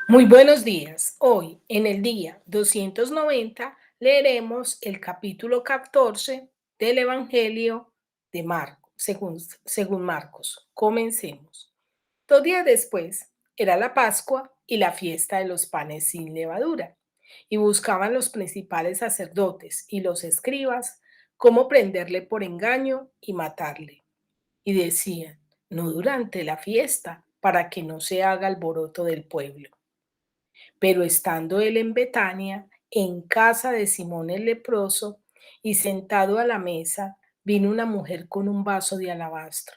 Muy buenos días. Hoy, en el día 290, leeremos el capítulo 14 del Evangelio de Marcos, según Marcos. Comencemos. 2 días después era la Pascua y la fiesta de los panes sin levadura, y buscaban los principales sacerdotes y los escribas cómo prenderle por engaño y matarle. Y decían, no durante la fiesta, para que no se haga alboroto del pueblo. Pero estando él en Betania, en casa de Simón el leproso, y sentado a la mesa, vino una mujer con un vaso de alabastro,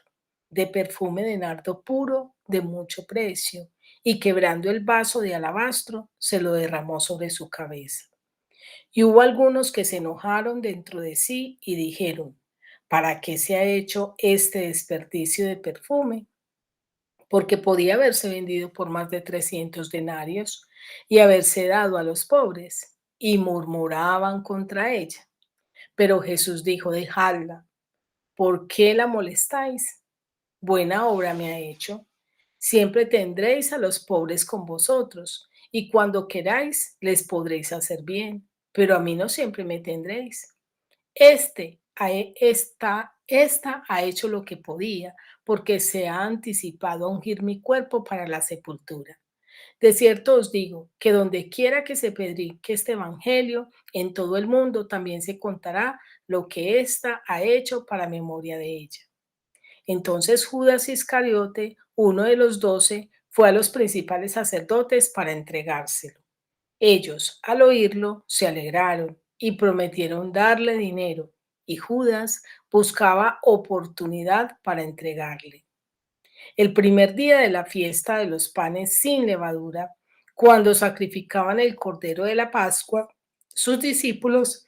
de perfume de nardo puro, de mucho precio, y quebrando el vaso de alabastro, se lo derramó sobre su cabeza. Y hubo algunos que se enojaron dentro de sí y dijeron, ¿para qué se ha hecho este desperdicio de perfume? Porque podía haberse vendido por más de 300 denarios y haberse dado a los pobres. Y murmuraban contra ella. Pero Jesús dijo, dejadla, ¿por qué la molestáis? Buena obra me ha hecho. Siempre tendréis a los pobres con vosotros, y cuando queráis les podréis hacer bien, pero a mí no siempre me tendréis. Esta ha hecho lo que podía, porque se ha anticipado a ungir mi cuerpo para la sepultura. De cierto os digo que donde quiera que se predique este evangelio, en todo el mundo también se contará lo que ésta ha hecho para memoria de ella. Entonces Judas Iscariote, uno de los 12, fue a los principales sacerdotes para entregárselo. Ellos, al oírlo, se alegraron y prometieron darle dinero, y Judas buscaba oportunidad para entregarle. El primer día de la fiesta de los panes sin levadura, cuando sacrificaban el cordero de la Pascua, sus discípulos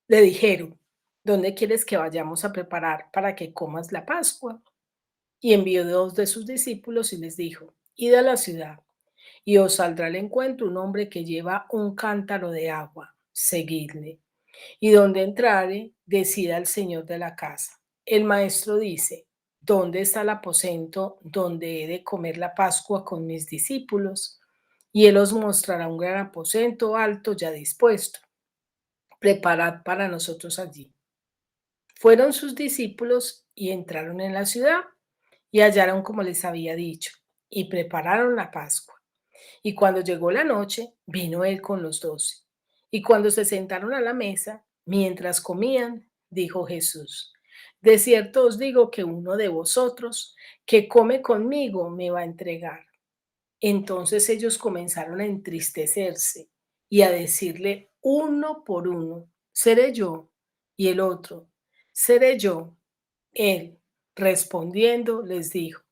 le dijeron, ¿dónde quieres que vayamos a preparar para que comas la Pascua? Y envió 2 de sus discípulos y les dijo, id a la ciudad y os saldrá al encuentro un hombre que lleva un cántaro de agua, seguidle. Y donde entrare, decida al señor de la casa. El maestro dice, ¿dónde está el aposento donde he de comer la Pascua con mis discípulos? Y él os mostrará un gran aposento alto ya dispuesto. Preparad para nosotros allí. Fueron sus discípulos y entraron en la ciudad y hallaron como les había dicho, y prepararon la Pascua. Y cuando llegó la noche, vino él con los 12. Y cuando se sentaron a la mesa, mientras comían, dijo Jesús, de cierto os digo que uno de vosotros que come conmigo me va a entregar. Entonces ellos comenzaron a entristecerse y a decirle uno por uno, seré yo. Y el otro, seré yo. Él, respondiendo, les dijo,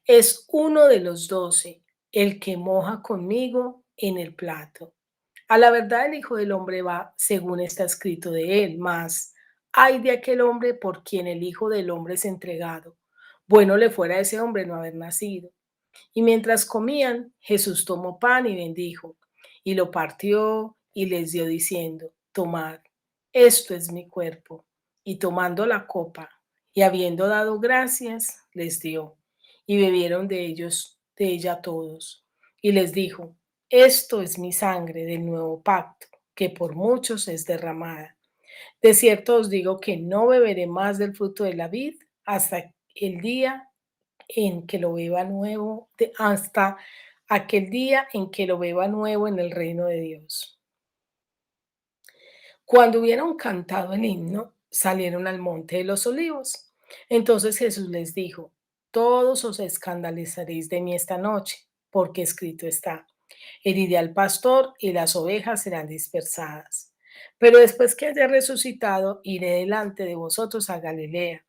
es uno de los 12, el que moja conmigo en el plato. A la verdad el Hijo del Hombre va según está escrito de él, mas ay de aquel hombre por quien el Hijo del Hombre es entregado. Bueno le fuera a ese hombre no haber nacido. Y mientras comían, Jesús tomó pan y bendijo, y lo partió y les dio diciendo, tomad, esto es mi cuerpo. Y tomando la copa, y habiendo dado gracias, les dio, y bebieron de ella todos. Y les dijo, esto es mi sangre del nuevo pacto, que por muchos es derramada. De cierto os digo que no beberé más del fruto de la vid hasta el día en que lo beba nuevo, hasta aquel día en que lo beba nuevo en el reino de Dios. Cuando hubieron cantado el himno, salieron al monte de los olivos. Entonces Jesús les dijo, todos os escandalizaréis de mí esta noche, porque escrito está, heriré al pastor y las ovejas serán dispersadas. Pero después que haya resucitado, iré delante de vosotros a Galilea.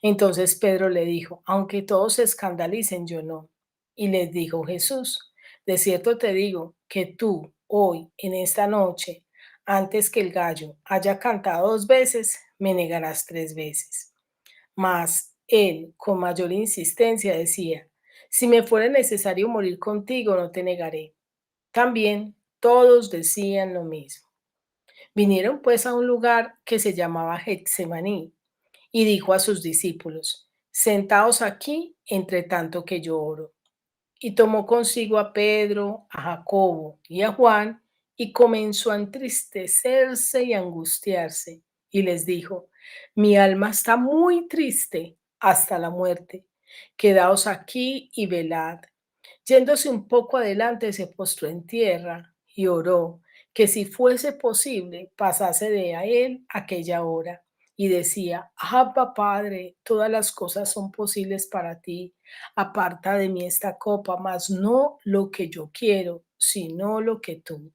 Entonces Pedro le dijo, aunque todos se escandalicen, yo no. Y les dijo Jesús, de cierto te digo que tú hoy, en esta noche, antes que el gallo haya cantado 2 veces, me negarás 3 veces. Mas él, con mayor insistencia, decía, si me fuera necesario morir contigo, no te negaré. También todos decían lo mismo. Vinieron pues a un lugar que se llamaba Getsemaní y dijo a sus discípulos, sentaos aquí entre tanto que yo oro. Y tomó consigo a Pedro, a Jacobo y a Juan, y comenzó a entristecerse y angustiarse. Y les dijo: Mi alma está muy triste hasta la muerte. Quedaos aquí y velad. Yéndose un poco adelante, se postró en tierra y oró que si fuese posible pasase de a él aquella hora. Y decía: Abba, Padre, todas las cosas son posibles para ti. Aparta de mí esta copa, mas no lo que yo quiero, sino lo que tú.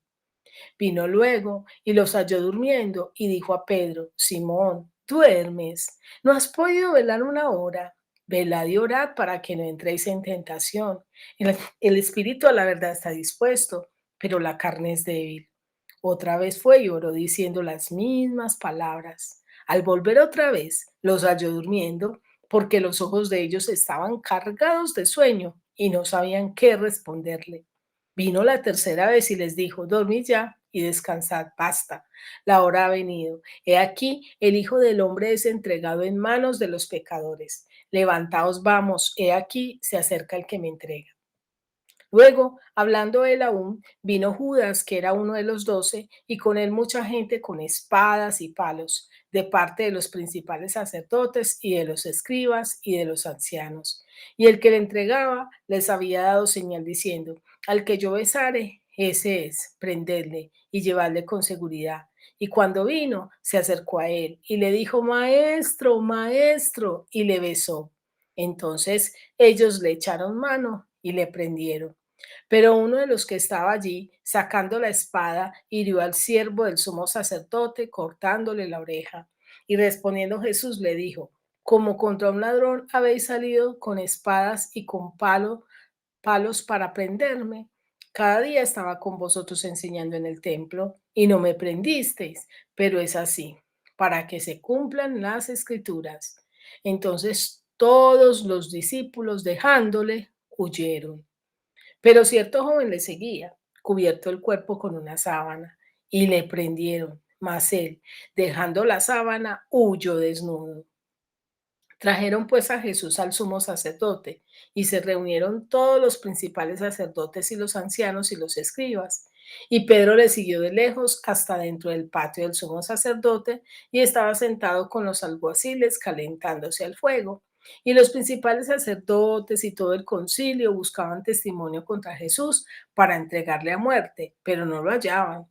Vino luego y los halló durmiendo y dijo a Pedro: Simón, ¿duermes? ¿No has podido velar una hora? Velad y orad para que no entréis en tentación. El espíritu a la verdad está dispuesto, pero la carne es débil. Otra vez fue y oró diciendo las mismas palabras. Al volver otra vez, los halló durmiendo, porque los ojos de ellos estaban cargados de sueño y no sabían qué responderle. Vino la tercera vez y les dijo: Dormid ya y descansad, basta, la hora ha venido. He aquí, el Hijo del Hombre es entregado en manos de los pecadores. Levantaos, vamos, he aquí, se acerca el que me entrega. Luego, hablando él aún, vino Judas, que era uno de los 12, y con él mucha gente con espadas y palos, de parte de los principales sacerdotes y de los escribas y de los ancianos. Y el que le entregaba les había dado señal diciendo: Al que yo besare, ese es, prendedle y llevadle con seguridad. Y cuando vino, se acercó a él y le dijo: Maestro, maestro, y le besó. Entonces ellos le echaron mano y le prendieron. Pero uno de los que estaba allí, sacando la espada, hirió al siervo del sumo sacerdote, cortándole la oreja. Y respondiendo Jesús le dijo: Como contra un ladrón habéis salido con espadas y con palos para prenderme. Cada día estaba con vosotros enseñando en el templo y no me prendisteis, pero es así, para que se cumplan las escrituras. Entonces todos los discípulos, dejándole, huyeron. Pero cierto joven le seguía, cubierto el cuerpo con una sábana, y le prendieron. Mas él, dejando la sábana, huyó desnudo. Trajeron pues a Jesús al sumo sacerdote, y se reunieron todos los principales sacerdotes y los ancianos y los escribas. Y Pedro le siguió de lejos hasta dentro del patio del sumo sacerdote, y estaba sentado con los alguaciles calentándose al fuego. Y los principales sacerdotes y todo el concilio buscaban testimonio contra Jesús para entregarle a muerte, pero no lo hallaban,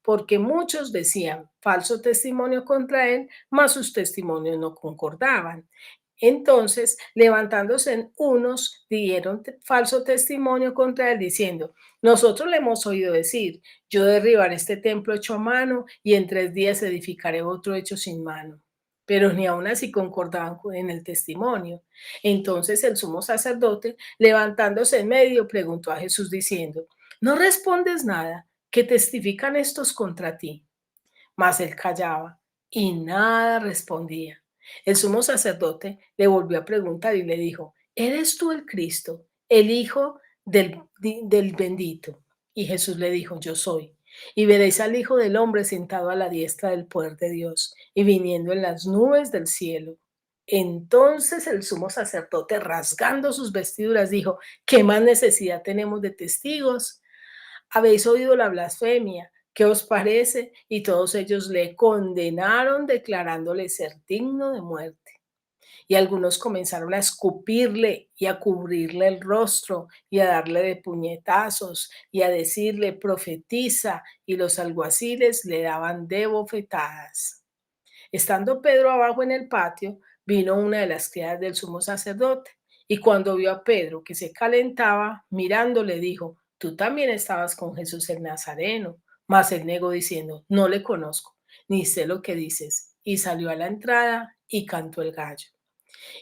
porque muchos decían falso testimonio contra él, mas sus testimonios no concordaban. Entonces, levantándose unos, dieron falso testimonio contra él, diciendo: Nosotros le hemos oído decir: Yo derribaré este templo hecho a mano, y en 3 días edificaré otro hecho sin mano. Pero ni aun así concordaban en el testimonio. Entonces el sumo sacerdote, levantándose en medio, preguntó a Jesús diciendo: ¿No respondes nada? ¿Qué testifican estos contra ti? Mas él callaba y nada respondía. El sumo sacerdote le volvió a preguntar y le dijo: ¿Eres tú el Cristo, el Hijo del bendito? Y Jesús le dijo: Yo soy. Y veréis al Hijo del Hombre sentado a la diestra del poder de Dios y viniendo en las nubes del cielo. Entonces el sumo sacerdote, rasgando sus vestiduras, dijo: ¿Qué más necesidad tenemos de testigos? Habéis oído la blasfemia. ¿Qué os parece? Y todos ellos le condenaron, declarándole ser digno de muerte. Y algunos comenzaron a escupirle y a cubrirle el rostro y a darle de puñetazos y a decirle: profetiza, y los alguaciles le daban de bofetadas. Estando Pedro abajo en el patio, vino una de las criadas del sumo sacerdote, y cuando vio a Pedro que se calentaba, mirando, le dijo: Tú también estabas con Jesús el Nazareno. Mas él negó diciendo: No le conozco, ni sé lo que dices. Y salió a la entrada y cantó el gallo.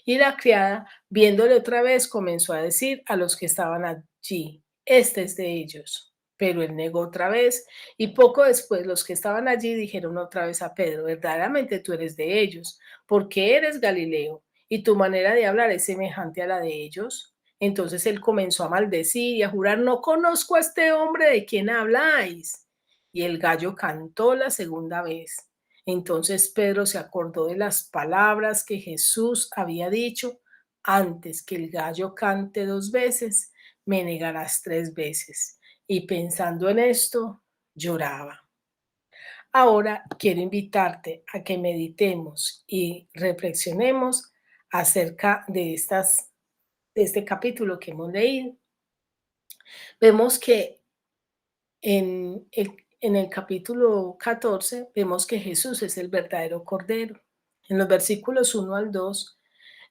Y la criada, viéndole otra vez, comenzó a decir a los que estaban allí: Este es de ellos. Pero él negó otra vez, y poco después los que estaban allí dijeron otra vez a Pedro: Verdaderamente tú eres de ellos, porque eres Galileo, y tu manera de hablar es semejante a la de ellos. Entonces él comenzó a maldecir y a jurar: No conozco a este hombre de quien habláis. Y el gallo cantó la segunda vez. Entonces Pedro se acordó de las palabras que Jesús había dicho: Antes que el gallo cante 2 veces, me negarás 3 veces. Y pensando en esto, lloraba. Ahora quiero invitarte a que meditemos y reflexionemos acerca de este capítulo que hemos leído. Vemos que en el capítulo 14 vemos que Jesús es el verdadero Cordero. En los versículos 1 al 2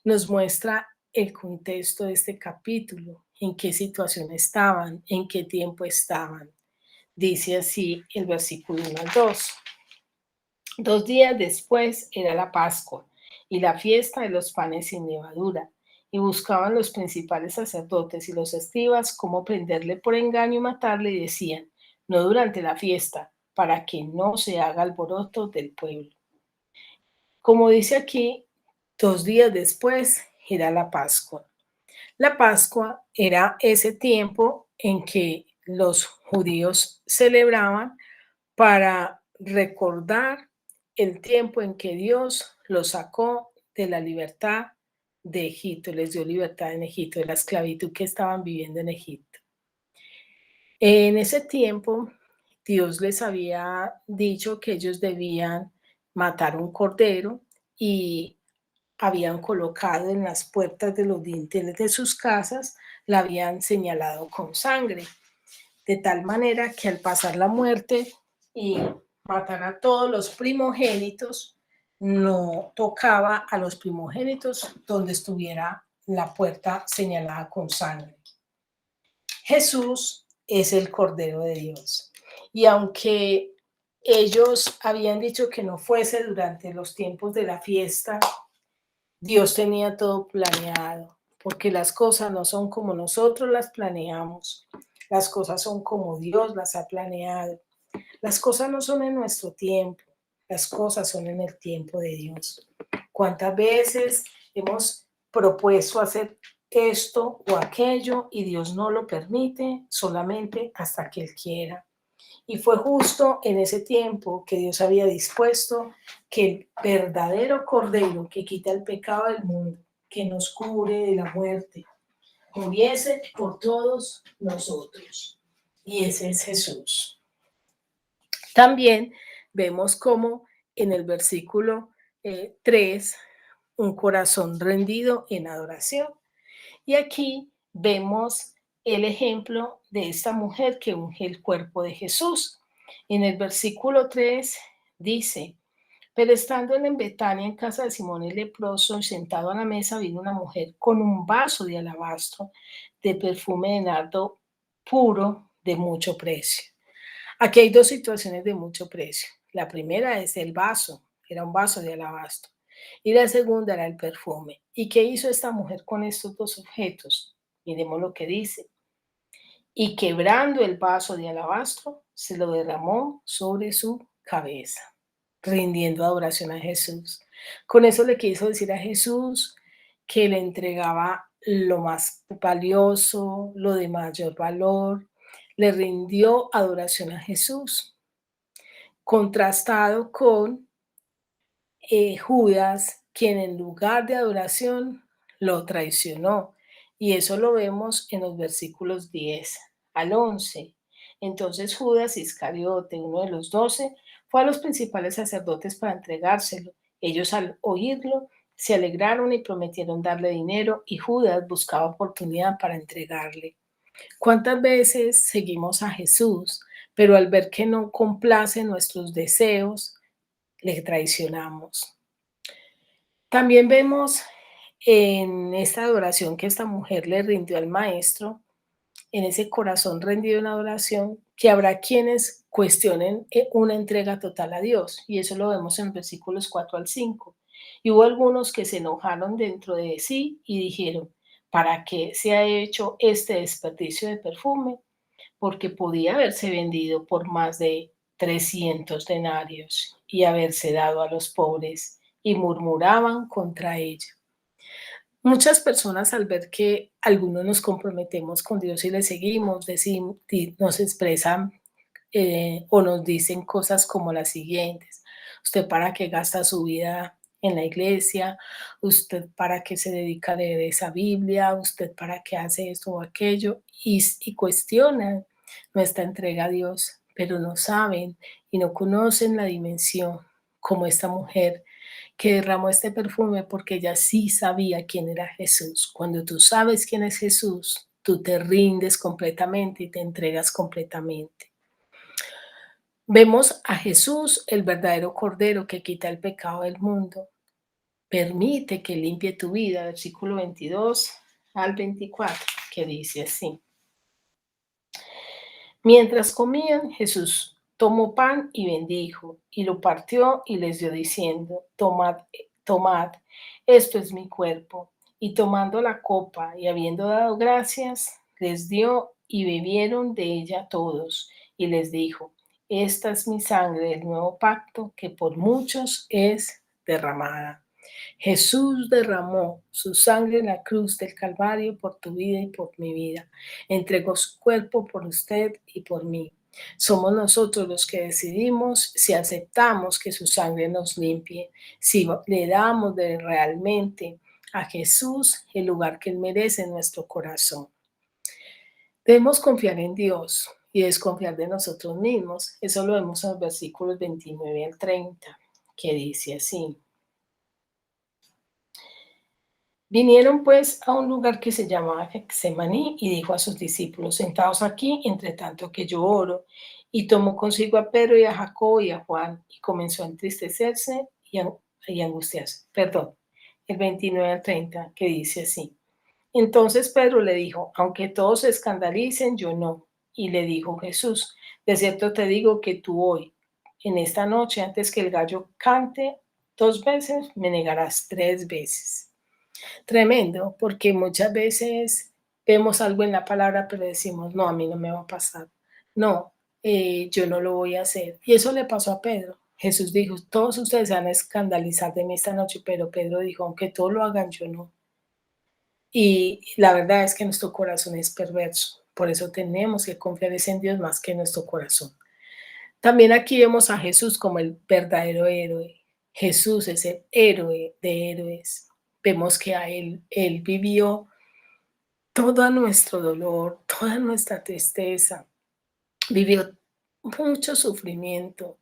nos muestra el contexto de este capítulo, en qué situación estaban, en qué tiempo estaban. Dice así el versículo 1 al 2. 2 días después era la Pascua y la fiesta de los panes sin levadura, y buscaban los principales sacerdotes y los escribas cómo prenderle por engaño y matarle, y decían: no durante la fiesta, para que no se haga alboroto del pueblo. Como dice aquí, 2 días después era la Pascua. La Pascua era ese tiempo en que los judíos celebraban para recordar el tiempo en que Dios los sacó de la libertad de Egipto, les dio libertad en Egipto, de la esclavitud que estaban viviendo en Egipto. En ese tiempo, Dios les había dicho que ellos debían matar un cordero y habían colocado en las puertas de los dinteles de sus casas, la habían señalado con sangre, de tal manera que al pasar la muerte y matar a todos los primogénitos, no tocaba a los primogénitos donde estuviera la puerta señalada con sangre. Jesús es el Cordero de Dios. Y aunque ellos habían dicho que no fuese durante los tiempos de la fiesta, Dios tenía todo planeado, porque las cosas no son como nosotros las planeamos. Las cosas son como Dios las ha planeado. Las cosas no son en nuestro tiempo, las cosas son en el tiempo de Dios. ¿Cuántas veces hemos propuesto hacer esto o aquello y Dios no lo permite solamente hasta que Él quiera? Y fue justo en ese tiempo que Dios había dispuesto que el verdadero Cordero que quita el pecado del mundo, que nos cubre de la muerte, muriese por todos nosotros. Y ese es Jesús. También vemos como en el versículo 3, un corazón rendido en adoración. Y aquí vemos el ejemplo de esta mujer que unge el cuerpo de Jesús. En el versículo 3 dice: pero estando él en Betania, en casa de Simón el leproso, y sentado a la mesa, vino una mujer con un vaso de alabastro de perfume de nardo puro de mucho precio. Aquí hay dos situaciones de mucho precio. La primera es el vaso, era un vaso de alabastro. Y la segunda era el perfume. ¿Y qué hizo esta mujer con estos dos objetos? Miremos lo que dice. Y quebrando el vaso de alabastro, se lo derramó sobre su cabeza, rindiendo adoración a Jesús. Con eso le quiso decir a Jesús que le entregaba lo más valioso, lo de mayor valor. Le rindió adoración a Jesús, contrastado con Judas, quien en lugar de adoración lo traicionó. Y eso lo vemos en los versículos 10 al 11. Entonces Judas Iscariote, uno de los 12, fue a los principales sacerdotes para entregárselo. Ellos al oírlo se alegraron y prometieron darle dinero, y Judas buscaba oportunidad para entregarle. ¿Cuántas veces seguimos a Jesús, pero al ver que no complace nuestros deseos, le traicionamos? También vemos en esta adoración que esta mujer le rindió al maestro, en ese corazón rendido en adoración, que habrá quienes cuestionen una entrega total a Dios, y eso lo vemos en versículos 4 al 5. Y hubo algunos que se enojaron dentro de sí y dijeron: ¿para qué se ha hecho este desperdicio de perfume? Porque podía haberse vendido por más de 300 denarios y haberse dado a los pobres, y murmuraban contra ella. Muchas personas, al ver que algunos nos comprometemos con Dios y le seguimos, nos expresan o nos dicen cosas como las siguientes: ¿usted para qué gasta su vida en la iglesia, usted para qué se dedica a leer esa Biblia, usted para qué hace esto o aquello, y cuestionan nuestra entrega a Dios, pero no saben y no conocen la dimensión como esta mujer que derramó este perfume porque ella sí sabía quién era Jesús. Cuando tú sabes quién es Jesús, tú te rindes completamente y te entregas completamente. Vemos a Jesús, el verdadero Cordero que quita el pecado del mundo. Permite que limpie tu vida, versículo 22 al 24, que dice así. Mientras comían, Jesús tomó pan y bendijo, y lo partió y les dio diciendo, tomad, tomad, esto es mi cuerpo. Y tomando la copa y habiendo dado gracias, les dio y bebieron de ella todos. Y les dijo, esta es mi sangre del nuevo pacto que por muchos es derramada. Jesús derramó su sangre en la cruz del Calvario por tu vida y por mi vida. Entregó su cuerpo por usted y por mí. Somos nosotros los que decidimos si aceptamos que su sangre nos limpie, si le damos realmente a Jesús el lugar que Él merece en nuestro corazón. Debemos confiar en Dios y desconfiar de nosotros mismos. Eso lo vemos en los versículos 29 al 30, que dice así. Vinieron pues a un lugar que se llamaba Getsemaní y dijo a sus discípulos, sentados aquí, entre tanto que yo oro. Y tomó consigo a Pedro y a Jacobo y a Juan y comenzó a entristecerse y angustiarse. Perdón, el 29 al 30, que dice así. Entonces Pedro le dijo, aunque todos se escandalicen, yo no. Y le dijo Jesús, de cierto te digo que tú hoy, en esta noche, antes que el gallo cante 2 veces, me negarás 3 veces. Tremendo, porque muchas veces vemos algo en la palabra, pero decimos, no, a mí no me va a pasar. No, yo no lo voy a hacer. Y eso le pasó a Pedro. Jesús dijo, todos ustedes se van a escandalizar de mí esta noche, pero Pedro dijo, aunque todos lo hagan, yo no. Y la verdad es que nuestro corazón es perverso. Por eso tenemos que confiar en Dios más que en nuestro corazón. También aquí vemos a Jesús como el verdadero héroe. Jesús es el héroe de héroes. Vemos que él vivió todo nuestro dolor, toda nuestra tristeza, vivió mucho sufrimiento.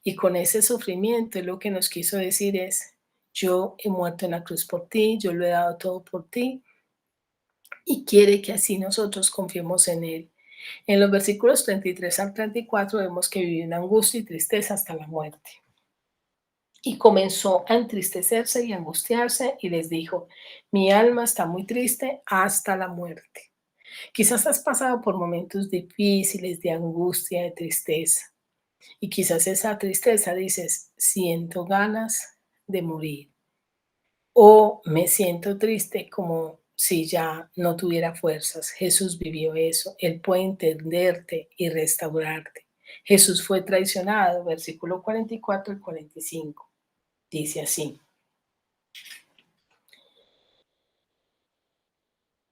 Y con ese sufrimiento lo que nos quiso decir es, yo he muerto en la cruz por ti, yo lo he dado todo por ti, y quiere que así nosotros confiemos en Él. En los versículos 33 al 34 vemos que vivió en angustia y tristeza hasta la muerte. Y comenzó a entristecerse y angustiarse y les dijo, mi alma está muy triste hasta la muerte. Quizás has pasado por momentos difíciles de angustia, de tristeza. Y quizás esa tristeza dices, siento ganas de morir. O me siento triste como si ya no tuviera fuerzas. Jesús vivió eso. Él puede entenderte y restaurarte. Jesús fue traicionado, versículo 44 y 45. Dice así.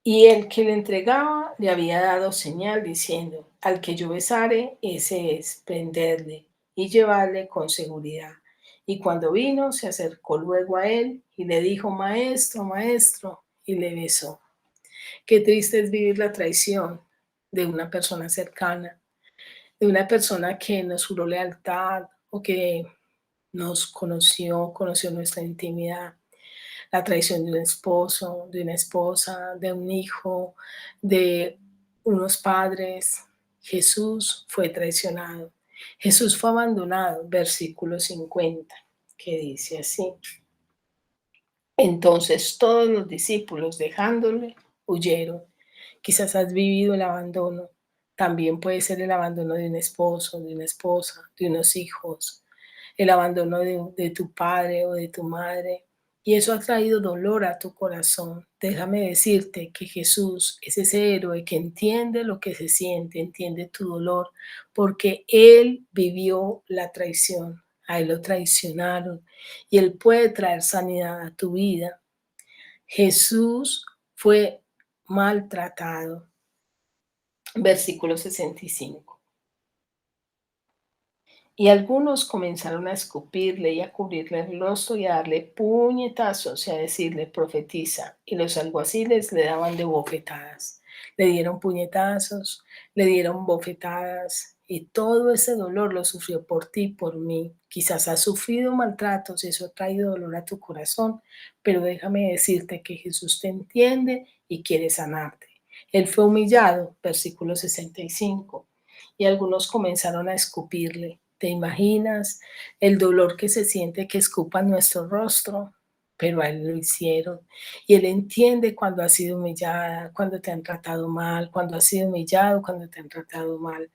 Y el que le entregaba le había dado señal diciendo, al que yo besare, ese es, prenderle y llevarle con seguridad. Y cuando vino, se acercó luego a él y le dijo, maestro, maestro, y le besó. Qué triste es vivir la traición de una persona cercana, de una persona que nos juró lealtad o que nos conoció nuestra intimidad. La traición de un esposo, de una esposa, de un hijo, de unos padres. Jesús fue traicionado. Jesús fue abandonado, versículo 50, que dice así. Entonces todos los discípulos, dejándole, huyeron. Quizás has vivido el abandono. También puede ser el abandono de un esposo, de una esposa, de unos hijos, el abandono de tu padre o de tu madre. Y eso ha traído dolor a tu corazón. Déjame decirte que Jesús es ese héroe que entiende lo que se siente, entiende tu dolor, porque Él vivió la traición. A Él lo traicionaron y Él puede traer sanidad a tu vida. Jesús fue maltratado. Versículo 65. Y algunos comenzaron a escupirle y a cubrirle el rostro y a darle puñetazos y a decirle, profetiza. Y los alguaciles le daban de bofetadas. Le dieron puñetazos, le dieron bofetadas. Y todo ese dolor lo sufrió por ti, por mí. Quizás has sufrido maltratos y eso ha traído dolor a tu corazón, pero déjame decirte que Jesús te entiende y quiere sanarte. Él fue humillado, versículo 65, y algunos comenzaron a escupirle. ¿Te imaginas el dolor que se siente que escupan nuestro rostro? Pero a él lo hicieron. Y él entiende cuando has sido humillada, cuando te han tratado mal, cuando has sido humillado, cuando te han tratado mal.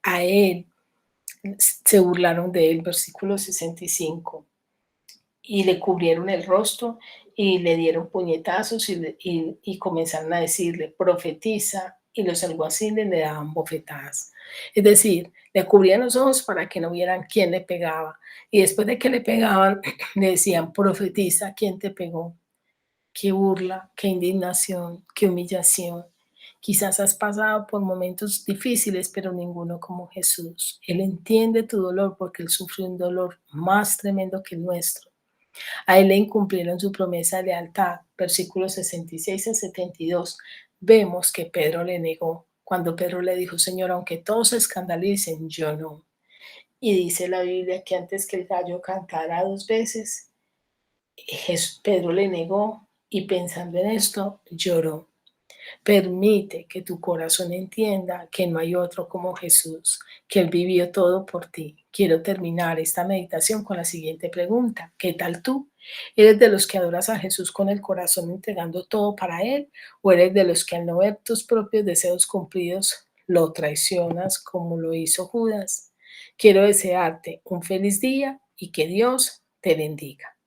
A él se burlaron de él, versículo 65, y le cubrieron el rostro y le dieron puñetazos y comenzaron a decirle, profetiza, y los alguaciles le daban bofetadas. Es decir, le cubrían los ojos para que no vieran quién le pegaba. Y después de que le pegaban, le decían, profetiza, ¿quién te pegó? Qué burla, qué indignación, qué humillación. Quizás has pasado por momentos difíciles, pero ninguno como Jesús. Él entiende tu dolor porque Él sufrió un dolor más tremendo que el nuestro. A él le incumplieron su promesa de lealtad. Versículos 66 a 72. Vemos que Pedro le negó. Cuando Pedro le dijo, Señor, aunque todos se escandalicen, yo no. Y dice la Biblia que antes que el gallo cantara dos veces, Pedro le negó y pensando en esto, lloró. Permite que tu corazón entienda que no hay otro como Jesús, que Él vivió todo por ti. Quiero terminar esta meditación con la siguiente pregunta. ¿Qué tal tú? ¿Eres de los que adoras a Jesús con el corazón entregando todo para Él? ¿O eres de los que al no ver tus propios deseos cumplidos lo traicionas como lo hizo Judas? Quiero desearte un feliz día y que Dios te bendiga.